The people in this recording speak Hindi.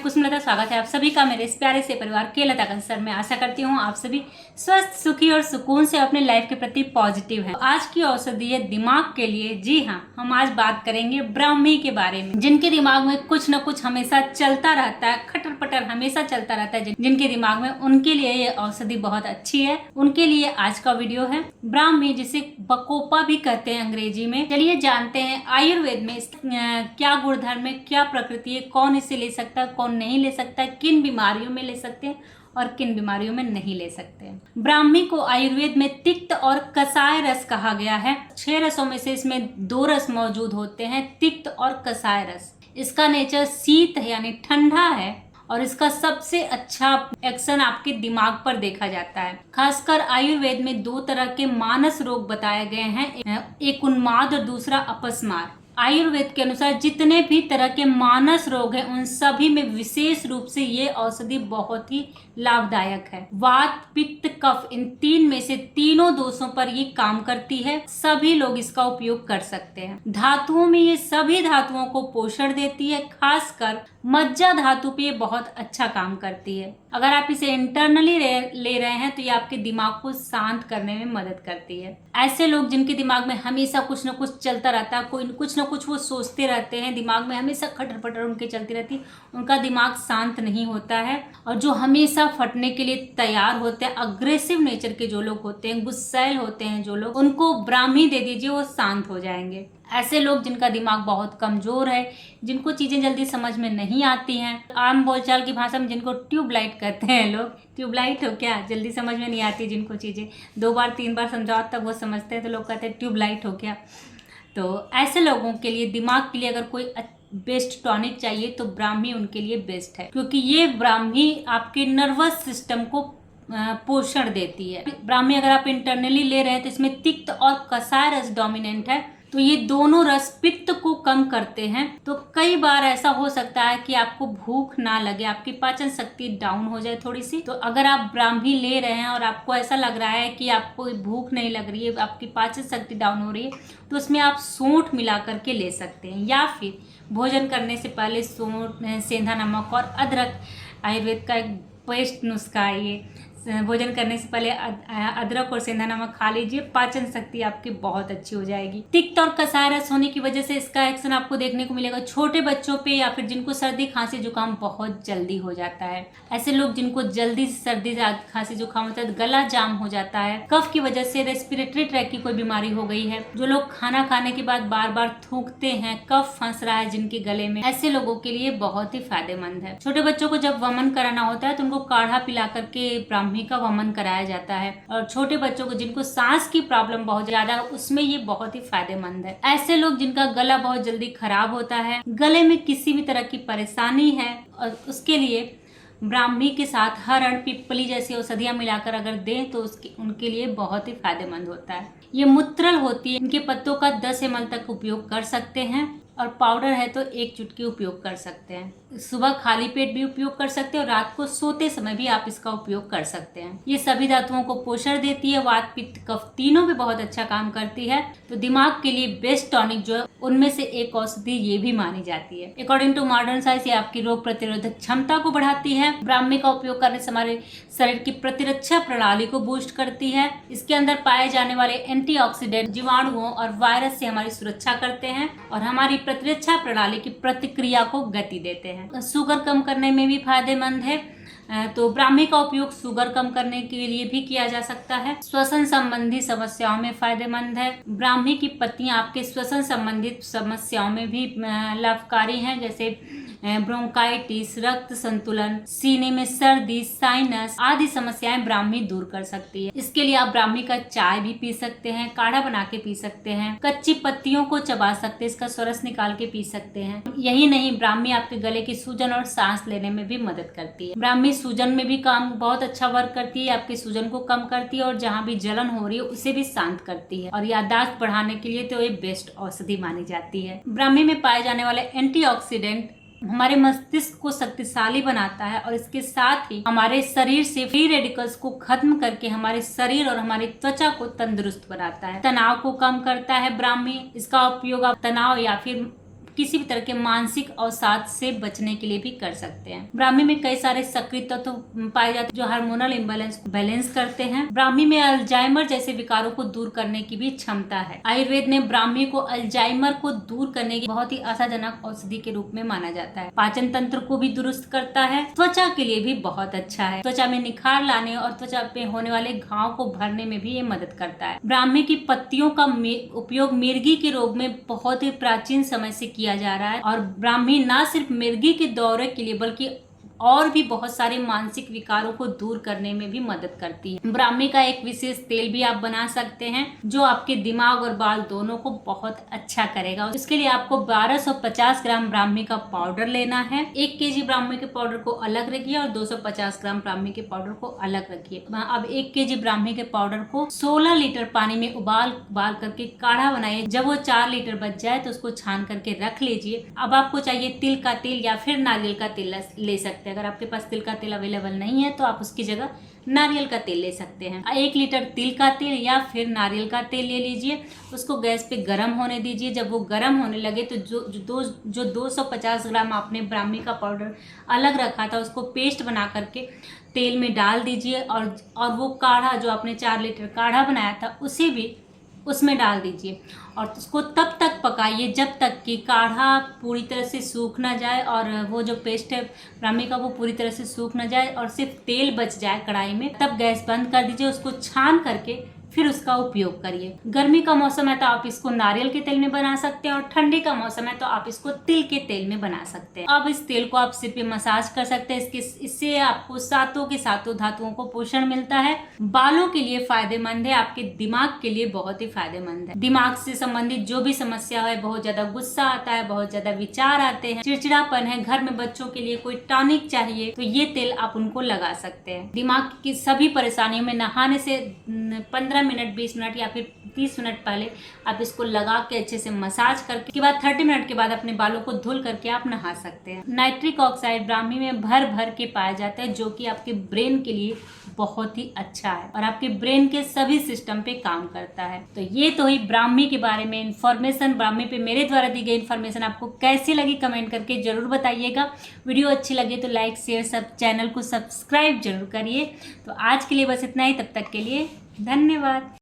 पुष्पलता, स्वागत है आप सभी का मेरे इस प्यारे से परिवार के लता कंसर में। आशा करती हूँ आप सभी स्वस्थ, सुखी और सुकून से अपने लाइफ के प्रति पॉजिटिव हैं। आज की औषधि है दिमाग के लिए। जी हाँ, हम आज बात करेंगे ब्राह्मी के बारे में, जिनके दिमाग में कुछ न कुछ हमेशा चलता रहता है, खटर पटर हमेशा चलता रहता है जिनके दिमाग में, उनके लिए ये औषधि बहुत अच्छी है। उनके लिए आज का वीडियो है ब्राह्मी, जिसे बकोपा भी कहते हैं अंग्रेजी में। चलिए जानते हैं आयुर्वेद में क्या गुणधर्म है, क्या प्रकृति है, कौन इसे ले सकता है, कौन नहीं ले सकता है, किन बीमारियों में ले सकते हैं और किन बीमारियों में नहीं ले सकते हैं। ब्राह्मी को आयुर्वेद में तिक्त और कसाय रस कहा गया है। 6 रसों में से इसमें 2 रस मौजूद होते हैं, तिक्त और कसाय रस। इसका नेचर शीत है यानी ठंडा है और इसका सबसे अच्छा एक्शन आपके दिमाग पर देखा जाता है। खासकर आयुर्वेद में 2 तरह के मानस रोग बताए गए हैं, एक उन्माद और दूसरा अपस्मार। आयुर्वेद के अनुसार जितने भी तरह के मानस रोग हैं उन सभी में विशेष रूप से ये औषधि बहुत ही लाभदायक है। वात, पित्त, कफ, इन 3 में से तीनों दोषों पर ये काम करती है। सभी लोग इसका उपयोग कर सकते हैं। धातुओं में ये सभी धातुओं को पोषण देती है। खासकर मज्जा धातु पे ये बहुत अच्छा काम करती है। अगर आप इसे इंटरनली ले रहे हैं तो ये आपके दिमाग को शांत करने में मदद करती है। ऐसे लोग जिनके दिमाग में हमेशा कुछ न कुछ चलता रहता है, कोई कुछ न कुछ वो सोचते रहते हैं, दिमाग में हमेशा खटर पटर उनके चलती रहती है, उनका दिमाग शांत नहीं होता है। और जो हमेशा फटने के लिए तैयार होते हैं, अग्रेसिव नेचर के जो लोग होते हैं, गुस्सैल होते हैं जो लोग, उनको ब्राह्मी दे दीजिए, वो शांत हो जाएंगे। ऐसे लोग जिनका दिमाग बहुत कमजोर है, जिनको चीजें जल्दी समझ में नहीं आती हैं, आम बोलचाल की भाषा में जिनको ट्यूबलाइट कहते हैं लोग, ट्यूबलाइट हो क्या, जल्दी समझ में नहीं आती जिनको चीजें 2 बार 3 बार समझाओ तब वो समझते हैं, तो लोग कहते हैं ट्यूबलाइट हो क्या। तो ऐसे लोगों के लिए, दिमाग के लिए अगर कोई बेस्ट टॉनिक चाहिए तो ब्राह्मी उनके लिए बेस्ट है, क्योंकि ये ब्राह्मी आपके नर्वस सिस्टम को पोषण देती है। ब्राह्मी अगर आप इंटरनली ले रहे हैं तो इसमें तिक्त और कसाय रस डोमिनेंट है, तो ये दोनों रस पित्त को कम करते हैं। तो कई बार ऐसा हो सकता है कि आपको भूख ना लगे, आपकी पाचन शक्ति डाउन हो जाए थोड़ी सी। तो अगर आप ब्राह्मी ले रहे हैं और आपको ऐसा लग रहा है कि आपको भूख नहीं लग रही है, आपकी पाचन शक्ति डाउन हो रही है, तो उसमें आप सूंठ मिला करके ले सकते हैं, या फिर भोजन करने से पहले सूंठ, सेंधा नमक और अदरक, आयुर्वेद का एक बेस्ट नुस्खा है ये। भोजन करने से पहले अदरक और सेंधा नमक खा लीजिए, पाचन शक्ति आपकी बहुत अच्छी हो जाएगी। तिक्त और कसाय रस होने की वजह से इसका एक्शन आपको देखने को मिलेगा छोटे बच्चों पे, या फिर जिनको सर्दी खांसी जुकाम बहुत जल्दी हो जाता है। ऐसे लोग जिनको जल्दी सर्दी खांसी जुकाम होता है, गला जाम हो जाता है, कफ की वजह से रेस्पिरेटरी ट्रैक की कोई बीमारी हो गई है, जो लोग खाना खाने के बाद बार बार थूकते हैं, कफ फंस रहा है जिनके गले में, ऐसे लोगों के लिए बहुत ही फायदेमंद है। छोटे बच्चों को जब वमन कराना होता है तो उनको काढ़ा पिला करके ब्राह्मी का वमन कराया जाता है, और छोटे बच्चों को जिनको सांस की प्रॉब्लम बहुत ज्यादा है उसमें ये बहुत ही फायदेमंद है। ऐसे लोग जिनका गला बहुत जल्दी खराब होता है, गले में किसी भी तरह की परेशानी है, और उसके लिए ब्राह्मी के साथ हरण, पिप्पली जैसी औषधियां मिलाकर अगर दें तो उनके लिए बहुत ही फायदेमंद होता है। ये मूत्रल होती है, इनके पत्तों का 10 ml तक उपयोग कर सकते हैं, और पाउडर है तो 1 चुटकी उपयोग कर सकते हैं। सुबह खाली पेट भी उपयोग कर सकते हैं और रात को सोते समय भी आप इसका उपयोग कर सकते हैं। ये सभी धातुओं को पोषण देती है, वात, पित्त, कफ तीनों पे बहुत अच्छा काम करती है। तो दिमाग के लिए बेस्ट टॉनिक जो है उनमें से एक औषधि ये भी मानी जाती है। अकॉर्डिंग टू मॉडर्न साइंस ये आपकी रोग प्रतिरोधक क्षमता को बढ़ाती है। ब्राह्मी का उपयोग करने से हमारे शरीर की प्रतिरक्षा प्रणाली को बूस्ट करती है। इसके अंदर पाए जाने वाले एंटीऑक्सीडेंट जीवाणुओं और वायरस से हमारी सुरक्षा करते हैं और हमारी प्रतिरक्षा प्रणाली की प्रतिक्रिया को गति देते हैं। शुगर कम करने में भी फायदेमंद है, तो ब्राह्मी का उपयोग शुगर कम करने के लिए भी किया जा सकता है। श्वसन संबंधी समस्याओं में फायदेमंद है। ब्राह्मी की पत्तियां आपके श्वसन संबंधित समस्याओं में भी लाभकारी हैं, जैसे ब्रोंकाइटिस, रक्त संतुलन, सीने में सर्दी, साइनस आदि समस्याएं ब्राह्मी दूर कर सकती है। इसके लिए आप ब्राह्मी का चाय भी पी सकते हैं, काढ़ा बना के पी सकते हैं, कच्ची पत्तियों को चबा सकते हैं, इसका रस निकाल के पी सकते हैं। यही नहीं, ब्राह्मी आपके गले की सूजन और सांस लेने में भी मदद करती है। ब्राह्मी सूजन में भी काम बहुत अच्छा वर्क करती है, आपके सूजन को कम करती है और जहाँ भी जलन हो रही है उसे भी शांत करती है, और याददाश्त बढ़ाने के लिए तो ये बेस्ट औषधि मानी जाती है। ब्राह्मी में पाए जाने वाले एंटीऑक्सीडेंट हमारे मस्तिष्क को शक्तिशाली बनाता है, और इसके साथ ही हमारे शरीर से फ्री रेडिकल्स को खत्म करके हमारे शरीर और हमारी त्वचा को तंदुरुस्त बनाता है। तनाव को कम करता है ब्राह्मी। इसका उपयोग आप तनाव या फिर किसी भी तरह के मानसिक अवसाद से बचने के लिए भी कर सकते हैं। ब्राह्मी में कई सारे सक्रिय तत्व पाए जाते हैं जो हार्मोनल इम्बैलेंस को बैलेंस करते हैं। ब्राह्मी में अल्जाइमर जैसे विकारों को दूर करने की भी क्षमता है। आयुर्वेद ने ब्राह्मी को अल्जाइमर को दूर करने की बहुत ही आशाजनक औषधि के रूप में माना जाता है। पाचन तंत्र को भी दुरुस्त करता है। त्वचा के लिए भी बहुत अच्छा है। त्वचा में निखार लाने और त्वचा पे होने वाले घाव को भरने में भी ये मदद करता है। ब्राह्मी की पत्तियों का उपयोग मिर्गी के रोग में बहुत ही प्राचीन समय से किया जा रहा है और ब्राह्मी न सिर्फ मिर्गी के दौरे के लिए बल्कि और भी बहुत सारे मानसिक विकारों को दूर करने में भी मदद करती है। ब्राह्मी का एक विशेष तेल भी आप बना सकते हैं जो आपके दिमाग और बाल दोनों को बहुत अच्छा करेगा। इसके लिए आपको 1250 ग्राम ब्राह्मी का पाउडर लेना है। 1 केजी ब्राह्मी के पाउडर को अलग रखिए और 250 ग्राम ब्राह्मी के पाउडर को अलग रखिए। अब 1 केजी ब्राह्मी के पाउडर को 16 लीटर पानी में उबाल करके काढ़ा बनाइए। जब वो 4 लीटर बच जाए तो उसको छान करके रख लीजिए। अब आपको चाहिए तिल का तेल या फिर नारियल का तेल ले सकते हैं। अगर आपके पास तिल का तेल अवेलेबल नहीं है तो आप उसकी जगह नारियल का तेल ले सकते हैं। 1 लीटर तिल का तेल या फिर नारियल का तेल ले लीजिए। उसको गैस पे गर्म होने दीजिए। जब वो गर्म होने लगे तो जो 250 ग्राम आपने ब्राह्मी का पाउडर अलग रखा था उसको पेस्ट बना करके तेल में डाल दीजिए और वो काढ़ा जो आपने 4 लीटर काढ़ा बनाया था उसे भी उसमें डाल दीजिए और उसको तब तक पकाइए जब तक कि काढ़ा पूरी तरह से सूख ना जाए और वो जो पेस्ट है ब्राह्मी का वो पूरी तरह से सूख ना जाए और सिर्फ तेल बच जाए कढ़ाई में। तब गैस बंद कर दीजिए। उसको छान करके फिर उसका उपयोग करिए। गर्मी का मौसम है तो आप इसको नारियल के तेल में बना सकते हैं और ठंडी का मौसम है तो आप इसको तिल के तेल में बना सकते हैं। अब इस तेल को आप सिर पे मसाज कर सकते हैं। इससे आपको सातों के सातों धातुओं को पोषण मिलता है। बालों के लिए फायदेमंद है। आपके दिमाग के लिए बहुत ही फायदेमंद है। दिमाग से संबंधित जो भी समस्या है, बहुत ज्यादा गुस्सा आता है, बहुत ज्यादा विचार आते हैं, चिड़चिड़ापन है, घर में बच्चों के लिए कोई टॉनिक चाहिए तो ये तेल आप उनको लगा सकते हैं। दिमाग की सभी परेशानियों में नहाने से 15 मिनट 20 मिनट या फिर 30 मिनट पहले आप इसको लगा के अच्छे से मसाज करके के बाद 30 मिनट के बाद अपने बालों को धुल करके आप नहा सकते हैं। नाइट्रिक ऑक्साइड ब्राह्मी में भर भर के पाया जाता है जो कि आपके ब्रेन के लिए बहुत ही अच्छा है और आपके ब्रेन के सभी सिस्टम पे काम करता है। तो ये तो ही ब्राह्मी के बारे में इन्फॉर्मेशन। ब्राह्मी पे मेरे द्वारा दी गई इन्फॉर्मेशन आपको कैसी लगी कमेंट करके जरूर बताइएगा। वीडियो अच्छी लगे तो लाइक शेयर सब चैनल को सब्सक्राइब जरूर करिए। तो आज के लिए बस इतना ही। तब तक के लिए धन्यवाद।